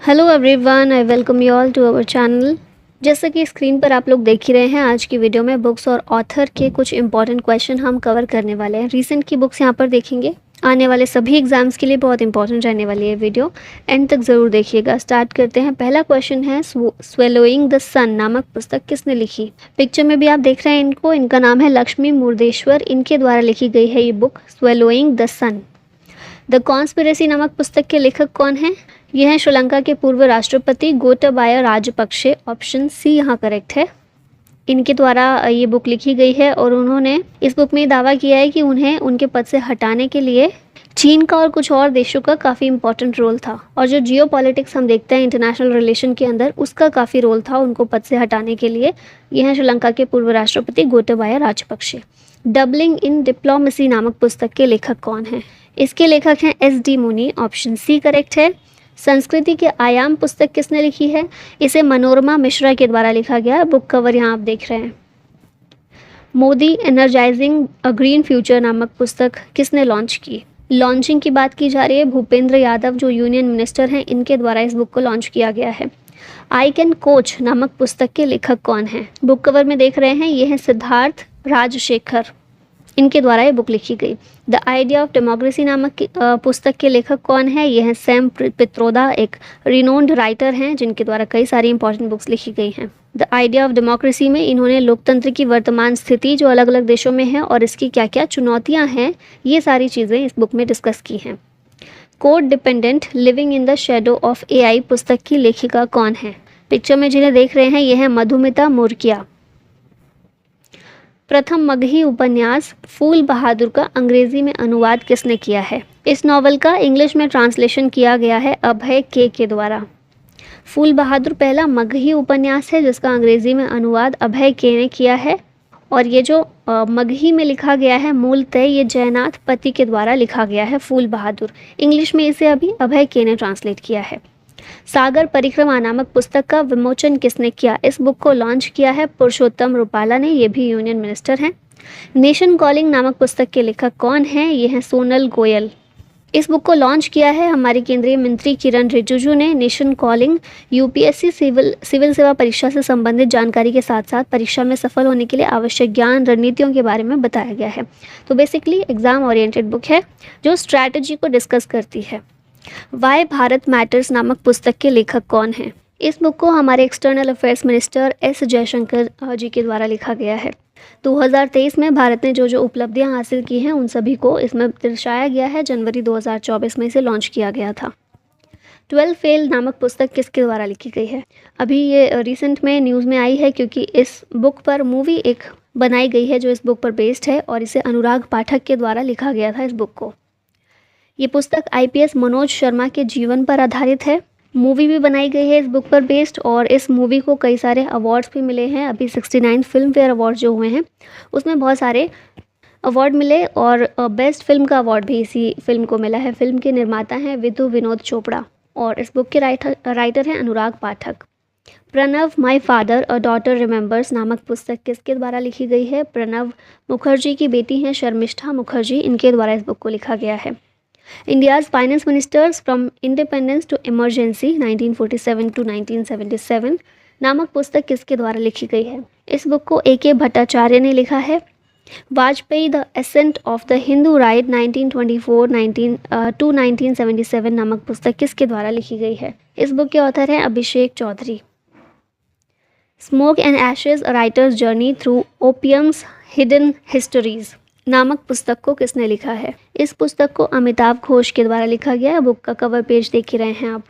Hello everyone, I welcome you all to our channel. जैसा कि screen पर आप लोग देख ही रहे हैं, आज की वीडियो में बुक्स और ऑथर के कुछ इंपॉर्टेंट क्वेश्चन हम कवर करने वाले हैं। रीसेंट की बुक्स यहाँ पर देखेंगे। आने वाले सभी एग्जाम्स के लिए बहुत इंपॉर्टेंट रहने वाली है वीडियो, एंड तक ज़रूर देखिएगा। स्टार्ट करते हैं। पहला क्वेश्चन है, स्वेलोइंग द सन नामक पुस्तक किसने लिखी? पिक्चर में भी आप देख रहे हैं इनको, इनका नाम है लक्ष्मी मुर्देश्वर। इनके द्वारा लिखी गई है ये book swallowing the sun. The conspiracy नामक पुस्तक के लेखक कौन हैं? यह है श्रीलंका के पूर्व राष्ट्रपति गोटाबाया राजपक्षे। ऑप्शन सी यहाँ करेक्ट है। इनके द्वारा ये बुक लिखी गई है और उन्होंने इस बुक में दावा किया है कि उन्हें उनके पद से हटाने के लिए चीन का और कुछ और देशों का काफ़ी इंपॉर्टेंट रोल था, और जो जियो पॉलिटिक्स हम देखते हैं इंटरनेशनल रिलेशन के अंदर, उसका काफ़ी रोल था उनको पद से हटाने के लिए। यह है श्रीलंका के पूर्व राष्ट्रपति गोटाबाया राजपक्षे। डबलिंग इन डिप्लोमेसी नामक पुस्तक के लेखक कौन हैं? इसके लेखक हैं एस.डी. मुनी। ऑप्शन सी करेक्ट है। संस्कृति के आयाम पुस्तक किसने लिखी है? इसे मनोरमा मिश्रा के द्वारा लिखा गया। बुक कवर यहाँ आप देख रहे हैं। मोदी एनर्जाइजिंग अ ग्रीन फ्यूचर नामक पुस्तक किसने लॉन्च की? लॉन्चिंग की बात की जा रही है। भूपेंद्र यादव जो यूनियन मिनिस्टर हैं, इनके द्वारा इस बुक को लॉन्च किया गया है। आई कैन कोच नामक पुस्तक के लेखक कौन हैं? बुक कवर में देख रहे हैं, ये है सिद्धार्थ राजशेखर। इनके द्वारा ये बुक लिखी गई। द आइडिया ऑफ डेमोक्रेसी नामक पुस्तक के लेखक कौन है? यह है सैम पित्रोदा, एक रिनोन्ड राइटर हैं जिनके द्वारा कई सारी इंपॉर्टेंट बुक्स लिखी गई हैं। द आइडिया ऑफ डेमोक्रेसी में इन्होंने लोकतंत्र की वर्तमान स्थिति जो अलग अलग देशों में है और इसकी क्या क्या चुनौतियां हैं, ये सारी चीज़ें इस बुक में डिस्कस की हैं। Code dependent living in the shadow of AI पुस्तक की लेखिका कौन है? पिक्चर में जिन्हें देख रहे हैं, यह है मधुमिता मुर्किया। प्रथम मगही उपन्यास फूल बहादुर का अंग्रेजी में अनुवाद किसने किया है? इस नॉवल का इंग्लिश में ट्रांसलेशन किया गया है अभय के द्वारा। फूल बहादुर पहला मगही उपन्यास है जिसका अंग्रेजी में अनुवाद अभय के ने किया है, और ये जो मगही में लिखा गया है मूलतः ये जयनाथ पति के द्वारा लिखा गया है फूल बहादुर। इंग्लिश में इसे अभी अभय के ने ट्रांसलेट किया है। सागर परिक्रमा नामक पुस्तक का विमोचन किसने किया? इस बुक को लॉन्च किया है पुरुषोत्तम रूपाला ने, ये भी यूनियन मिनिस्टर हैं। नेशन कॉलिंग नामक पुस्तक के लेखक कौन हैं? ये हैं सोनल गोयल। इस बुक को लॉन्च किया है हमारे केंद्रीय मंत्री किरण रिजिजू ने। नेशन कॉलिंग यूपीएससी सिविल सेवा परीक्षा से संबंधित जानकारी के साथ साथ परीक्षा में सफल होने के लिए आवश्यक ज्ञान रणनीतियों के बारे में बताया गया है। तो बेसिकली एग्जाम ओरिएंटेड बुक है जो स्ट्रैटेजी को डिस्कस करती है। वाई भारत मैटर्स नामक पुस्तक के लेखक कौन हैं? इस बुक को हमारे external affairs minister S Jaishankar ji के द्वारा लिखा गया है। 2023 में भारत ने जो जो उपलब्धियां हासिल की हैं उन सभी को इसमें दर्शाया गया है। जनवरी 2024 में इसे लॉन्च किया गया था। 12 फेल नामक पुस्तक किसके द्वारा लिखी गई है? अभी ये रिसेंट में न्यूज़ में आई है क्योंकि इस बुक पर मूवी एक बनाई गई है जो इस बुक पर बेस्ड है, और इसे अनुराग पाठक के द्वारा लिखा गया था इस बुक को। ये पुस्तक आईपीएस मनोज शर्मा के जीवन पर आधारित है। मूवी भी बनाई गई है इस बुक पर बेस्ड, और इस मूवी को कई सारे अवार्ड्स भी मिले हैं। अभी 69 फिल्म फेयर अवार्ड जो हुए हैं उसमें बहुत सारे अवार्ड मिले, और बेस्ट फिल्म का अवार्ड भी इसी फिल्म को मिला है। फिल्म के निर्माता हैं विधु विनोद चोपड़ा, और इस बुक के राइटर हैं Anurag Pathak. Pranab my father a daughter remembers नामक पुस्तक किसके द्वारा लिखी गई है? प्रणव मुखर्जी की बेटी हैं शर्मिष्ठा मुखर्जी, इनके द्वारा इस बुक को लिखा गया है। India's finance ministers from independence to emergency 1947 to 1977 नामक पुस्तक किसके द्वारा लिखी गई है? इस बुक को ए.के. भट्टाचार्य ने लिखा है। Vajpayee the ascent of the Hindu right 1924 to 1977 नामक पुस्तक किसके द्वारा लिखी गई है? इस बुक के ऑथर हैं Abhishek Chaudhary. Smoke and ashes a writer's journey through opium's hidden histories नामक पुस्तक को किसने लिखा है? इस पुस्तक को अमिताभ घोष के द्वारा लिखा गया है। बुक का कवर पेज देख ही रहे हैं आप।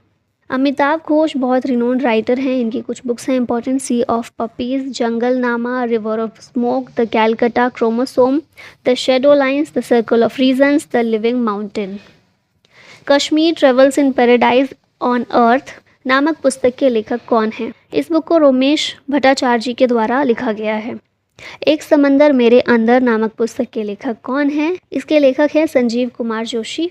अमिताभ घोष बहुत रिनोन्ड राइटर हैं। इनकी कुछ बुक्स हैं important: sea of poppies, jungle Nama, river of smoke, the Calcutta chromosome, the shadow lines, the circle of reasons, the living mountain. Kashmir travels in paradise on earth नामक पुस्तक के लेखक कौन हैं? इस बुक को रोमेश भट्टाचार्य जी के द्वारा लिखा गया है। एक समंदर मेरे अंदर नामक पुस्तक के लेखक कौन हैं? इसके लेखक हैं संजीव कुमार जोशी,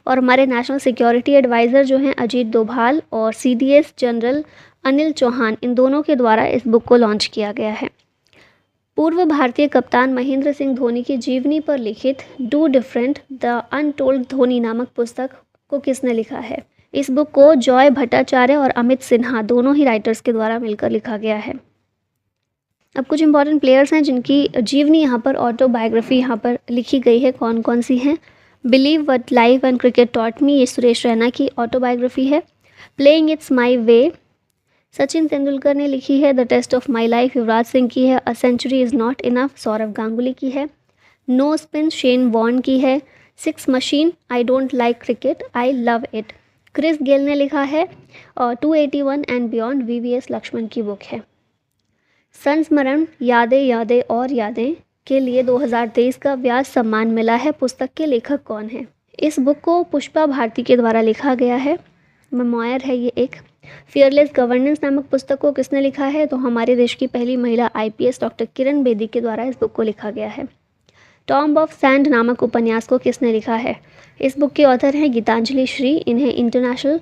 और हमारे नेशनल सिक्योरिटी एडवाइज़र जो हैं अजीत डोभाल और सीडीएस जनरल अनिल चौहान, इन दोनों के द्वारा इस बुक को लॉन्च किया गया है। पूर्व भारतीय कप्तान महेंद्र सिंह धोनी की जीवनी पर लिखित do different the untold Dhoni नामक पुस्तक को किसने लिखा है? इस बुक को जॉय भट्टाचार्य और अमित सिन्हा दोनों ही राइटर्स के द्वारा मिलकर लिखा गया है। अब कुछ इंपॉर्टेंट प्लेयर्स हैं जिनकी जीवनी यहाँ पर, ऑटोबायोग्राफी यहाँ पर लिखी गई है। कौन कौन सी हैं? Believe what life and cricket taught me, ये सुरेश रैना की ऑटोबायोग्राफी है। Playing it's my way, Sachin Tendulkar ने लिखी है। The test of my life Yuvraj Singh की है। A century is not enough, Sourav Ganguly की है। नो स्पिन, शेन वॉर्न की है। Six machine, I don't like cricket, I love it, Chris Gayle ने लिखा है। और 281 एंड बियॉन्ड, वीवीएस लक्ष्मण की बुक है। संस्मरण, यादें यादें और यादें के लिए 2023 का व्यास सम्मान मिला है। पुस्तक के लेखक कौन है? इस बुक को पुष्पा भारती के द्वारा लिखा गया है। मेमोयर है ये एक। फियरलेस गवर्नेंस नामक पुस्तक को किसने लिखा है? तो हमारे देश की पहली महिला आईपीएस डॉक्टर किरण बेदी के द्वारा इस बुक को लिखा गया है। टॉम्ब ऑफ सैंड नामक उपन्यास को किसने लिखा है? इस बुक के ऑथर हैं गीतांजलि श्री। इन्हें इंटरनेशनल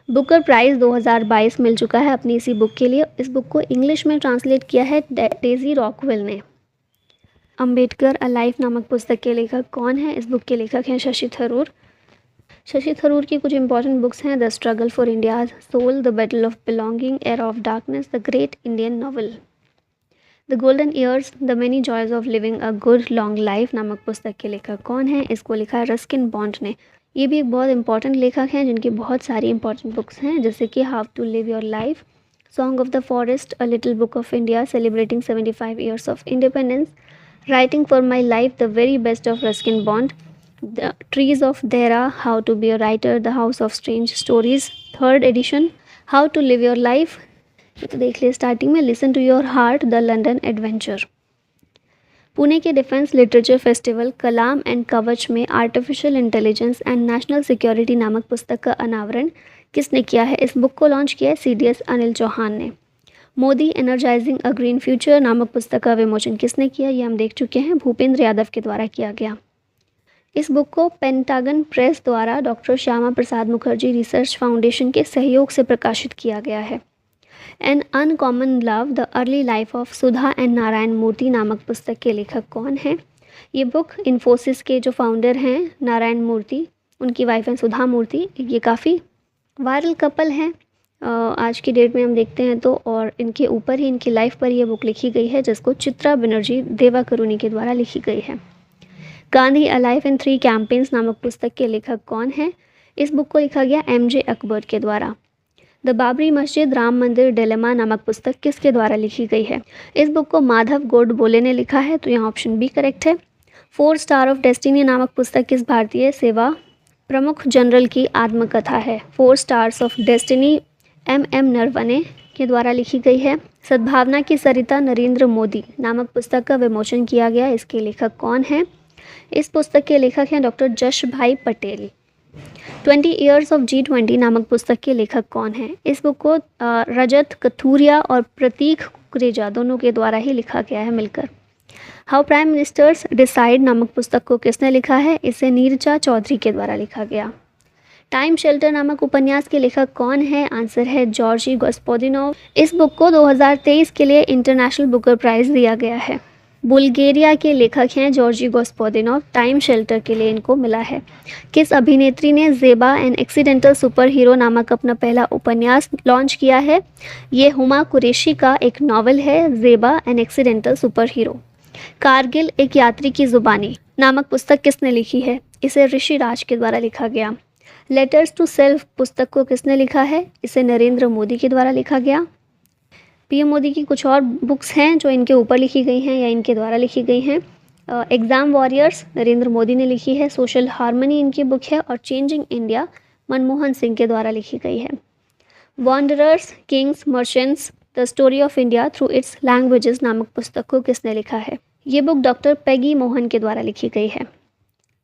बुकर प्राइज़ 2022 मिल चुका है अपनी इसी बुक के लिए। इस बुक को इंग्लिश में ट्रांसलेट किया है डेजी रॉकवेल ने। अंबेडकर अ लाइफ नामक पुस्तक के लेखक कौन है? इस बुक के लेखक हैं शशि थरूर। शशि थरूर की कुछ इंपॉर्टेंट बुक्स हैं: the struggle for India's soul, the battle of belonging, era of darkness, the great Indian novel, the golden years, the many joys of living a good long life नामक पुस्तक के लेखक कौन है? इसको लिखा है रस्किन बॉन्ड ने। ये भी एक बहुत इंपॉर्टेंट लेखक हैं जिनकी बहुत सारी इंपॉर्टेंट बुक्स हैं, जैसे कि how to live your life, song of the forest, a little book of India, celebrating 75 years of independence, writing for my life, the very best of Ruskin Bond, the trees of Dehra, how to be a writer, the house of strange stories, 3rd edition, how to live your life, ये तो देख लिया starting में, listen to your heart, the London adventure. Pune के defence literature festival Kalam and कवच में artificial intelligence and national security नामक पुस्तक का अनावरण किसने किया है? इस बुक को लॉन्च किया है सीडीएस अनिल चौहान ने। मोदी एनर्जाइजिंग अ ग्रीन फ्यूचर नामक पुस्तक का विमोचन किसने किया? ये हम देख चुके हैं, भूपेंद्र यादव के द्वारा किया गया। इस बुक को पेंटागन प्रेस द्वारा doctor Shyama Prasad Mukherjee research foundation के सहयोग से प्रकाशित किया गया है। An uncommon love, the early life of Sudha and Narayana Murthy नामक पुस्तक के लेखक कौन है? ये बुक इन्फोसिस के जो फाउंडर हैं नारायण मूर्ति, उनकी वाइफ हैं सुधा मूर्ति। ये काफ़ी वायरल कपल हैं आज की डेट में हम देखते हैं तो, और इनके ऊपर ही, इनकी लाइफ पर ये बुक लिखी गई है, जिसको चित्रा बनर्जी देवाकरुणी के द्वारा लिखी गई है। Gandhi a life in 3 campaigns नामक पुस्तक के लेखक कौन है? इस बुक को लिखा गया एमजे अकबर के द्वारा। द बाबरी मस्जिद राम मंदिर डिलेमा नामक पुस्तक किसके द्वारा लिखी गई है? इस बुक को माधव गोडबोले ने लिखा है, तो यहाँ ऑप्शन बी करेक्ट है। 4 स्टार ऑफ डेस्टिनी नामक पुस्तक किस भारतीय सेवा प्रमुख जनरल की आत्मकथा है? 4 stars of destiny M Naravane के द्वारा लिखी गई है। सद्भावना की सरिता नरेंद्र मोदी नामक पुस्तक का विमोचन किया गया, इसके लेखक कौन हैं? इस पुस्तक के लेखक हैं डॉक्टर जश भाई पटेल। 20 ईयर्स ऑफ G20 नामक पुस्तक के लेखक कौन हैं? इस बुक को रजत कथूरिया और प्रतीक कुकरेजा दोनों के द्वारा ही लिखा गया है मिलकर। हाउ प्राइम मिनिस्टर्स डिसाइड नामक पुस्तक को किसने लिखा है? इसे नीरजा चौधरी के द्वारा लिखा गया। टाइम शेल्टर नामक उपन्यास के लेखक कौन है? आंसर है जॉर्जी गोस्पोदिनोव। इस बुक को 2023 के लिए इंटरनेशनल बुकर प्राइज़ दिया गया है। बुल्गारिया के लेखक हैं जॉर्जी गोस्पोदिनोव। टाइम शेल्टर के लिए इनको मिला है। किस अभिनेत्री ने Zeba an accidental super hero नामक अपना पहला उपन्यास लॉन्च किया है? ये हुमा कुरैशी का एक नावल है, Zeba an accidental super hero. Kargil एक यात्री की ज़ुबानी नामक पुस्तक किसने लिखी है? इसे ऋषि राज के द्वारा लिखा गया। लेटर्स टू सेल्फ पुस्तक को किसने लिखा है? इसे नरेंद्र मोदी के द्वारा लिखा गया। पीएम मोदी की कुछ और बुक्स हैं जो इनके ऊपर लिखी गई हैं या इनके द्वारा लिखी गई हैं। एग्ज़ाम वॉरियर्स नरेंद्र मोदी ने लिखी है। सोशल हार्मनी इनकी बुक है। और चेंजिंग इंडिया मनमोहन सिंह के द्वारा लिखी गई है। Wanderers Kings merchants the story of India through it's languages नामक पुस्तक को किसने लिखा है? ये बुक डॉक्टर पैगी मोहन के द्वारा लिखी गई है।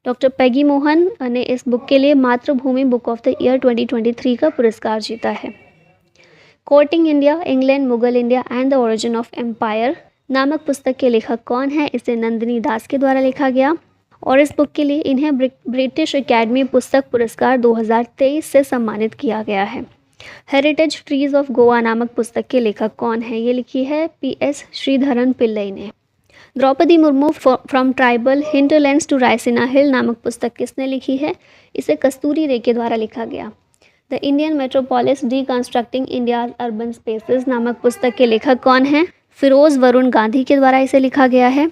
डॉक्टर पैगी मोहन ने इस बुक के लिए मातृभूमि बुक ऑफ द ईयर 2023 का पुरस्कार जीता है। Courting India England Mughal India and the origin of empire नामक पुस्तक के लेखक कौन है? इसे नंदिनी दास के द्वारा लिखा गया। और इस बुक के लिए इन्हें ब्रिटिश एकेडमी पुस्तक पुरस्कार 2023 से सम्मानित किया गया है। हेरिटेज ट्रीज ऑफ गोवा नामक पुस्तक के लेखक कौन है? ये लिखी है PS श्रीधरन पिल्लई ने। Draupadi Murmu from tribal hinterlands to Raisina hill नामक पुस्तक किसने लिखी है? इसे कस्तूरी रे के द्वारा लिखा गया। The Indian metropolis deconstructing India's urban spaces नामक पुस्तक के लेखक कौन हैं? फिरोज वरुण गांधी के द्वारा इसे लिखा गया है।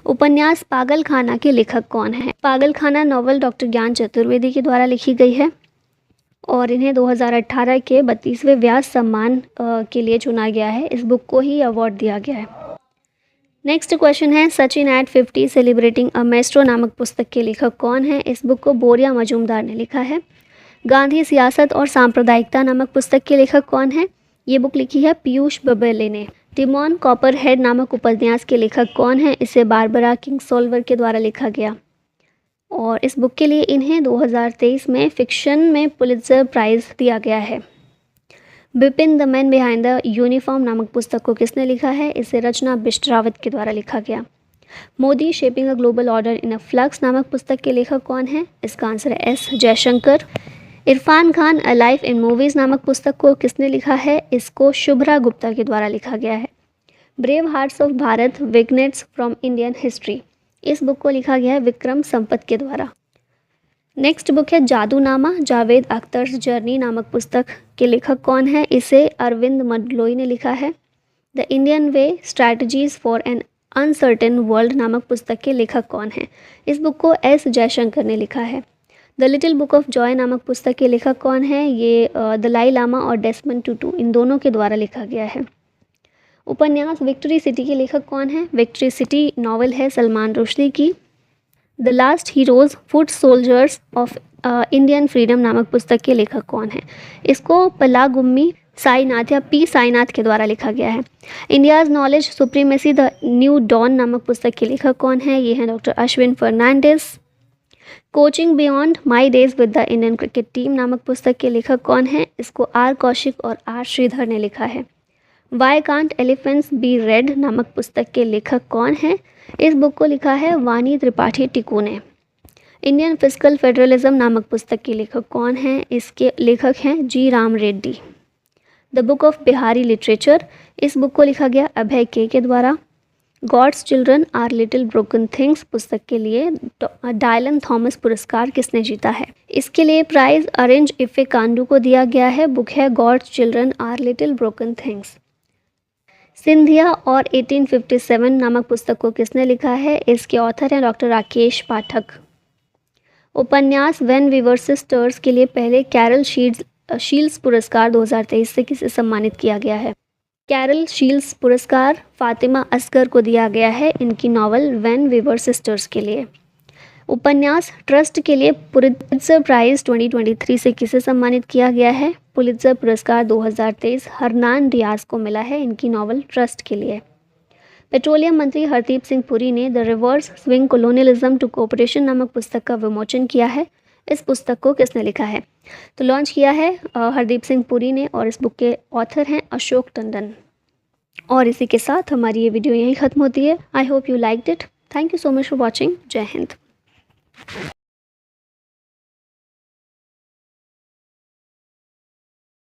उपन्यास पागलखाना के लेखक कौन है? पागलखाना नॉवल डॉक्टर ज्ञान चतुर्वेदी के द्वारा लिखी गई है और इन्हें 2018 के 32वें व्यास सम्मान के लिए चुना गया है। इस बुक को ही अवार्ड दिया गया है। नेक्स्ट क्वेश्चन है, Sachin at 50 celebrating a maestro नामक पुस्तक के लेखक कौन है? इस बुक को बोरिया मजूमदार ने लिखा है। गांधी सियासत और सांप्रदायिकता नामक पुस्तक के लेखक कौन है? ये बुक लिखी है पीयूष बबेले ने। टिमोन कॉपरहेड नामक उपन्यास के लेखक कौन है? इसे बारबरा किंगसोल्वर के द्वारा लिखा गया और इस बुक के लिए इन्हें 2023 में फिक्शन में पुलित्जर प्राइज़ दिया गया है। Bipin the man behind the uniform नामक पुस्तक को किसने लिखा है? इसे रचना बिष्ट-रावत के द्वारा लिखा गया। Modi shaping a global order in a flux नामक पुस्तक के लेखक कौन है? इसका आंसर है S Jaishankar. Irfan Khan a life in movies नामक पुस्तक को किसने लिखा है? इसको शुभ्रा गुप्ता के द्वारा लिखा गया है। Brave hearts of Bharat vignettes from Indian history, इस बुक को लिखा गया है विक्रम संपत के द्वारा। नेक्स्ट बुक है जादूनामा जावेद अख्तर्स जर्नी नामक पुस्तक के लेखक कौन है? इसे अरविंद मडलोई ने लिखा है। The Indian way strategies for an uncertain world नामक पुस्तक के लेखक कौन है? इस बुक को एस जयशंकर ने लिखा है। The little book of Joy नामक पुस्तक के लेखक कौन है? ये दलाई लामा और डेसमंड टुटू इन दोनों के द्वारा लिखा गया है। उपन्यास विक्ट्री सिटी के लेखक कौन है? विक्ट्री सिटी नॉवल है सलमान रुश्दी की। The last heroes foot soldiers of Indian freedom नामक पुस्तक के लेखक कौन है? इसको पलागुम्मी साईनाथ या पी साईनाथ के द्वारा लिखा गया है। India's knowledge supremacy the new dawn नामक पुस्तक के लेखक कौन है? ये हैं doctor Ashwin Fernandes. Coaching beyond my days with the Indian cricket team नामक पुस्तक के लेखक कौन है? इसको आर कौशिक और आर श्रीधर ने लिखा है। Why can't elephants be red नामक पुस्तक के लेखक कौन है? इस बुक को लिखा है वानी त्रिपाठी टिकू ने। इंडियन फिजिकल फेडरलिज्म नामक पुस्तक के लेखक कौन हैं? इसके लेखक हैं G Ram Reddy. The book of Bihari literature, इस बुक को लिखा गया अभय के द्वारा। God's children are little broken things पुस्तक के लिए डायलन थॉमस पुरस्कार किसने जीता है? इसके लिए प्राइज अरेंज इफे कांडू को दिया गया है। बुक है God's children are little broken things. Scindia और 1857 नामक पुस्तक को किसने लिखा है? इसके ऑथर हैं डॉक्टर राकेश पाठक। उपन्यास व्हेन वी वर सिस्टर्स के लिए पहले कैरल शील्ड्स पुरस्कार 2023 से किसे सम्मानित किया गया है? कैरल शील्ड्स पुरस्कार फातिमा असगर को दिया गया है इनकी novel when we were sisters के लिए। उपन्यास ट्रस्ट के लिए पुलित्जर प्राइज़ 2023 से किसे सम्मानित किया गया है? पुलित्जर पुरस्कार 2023 हरनान रियाज को मिला है इनकी नॉवल ट्रस्ट के लिए। पेट्रोलियम मंत्री हरदीप सिंह पुरी ने the reverse swing colonialism to cooperation नामक पुस्तक का विमोचन किया है। इस पुस्तक को किसने लिखा है? तो लॉन्च किया है हरदीप सिंह पुरी ने और इस बुक के ऑथर हैं अशोक टंडन। और इसी के साथ हमारी ये वीडियो यहीं ख़त्म होती है। I hope you liked it. Thank you so much for watching. जय हिंद।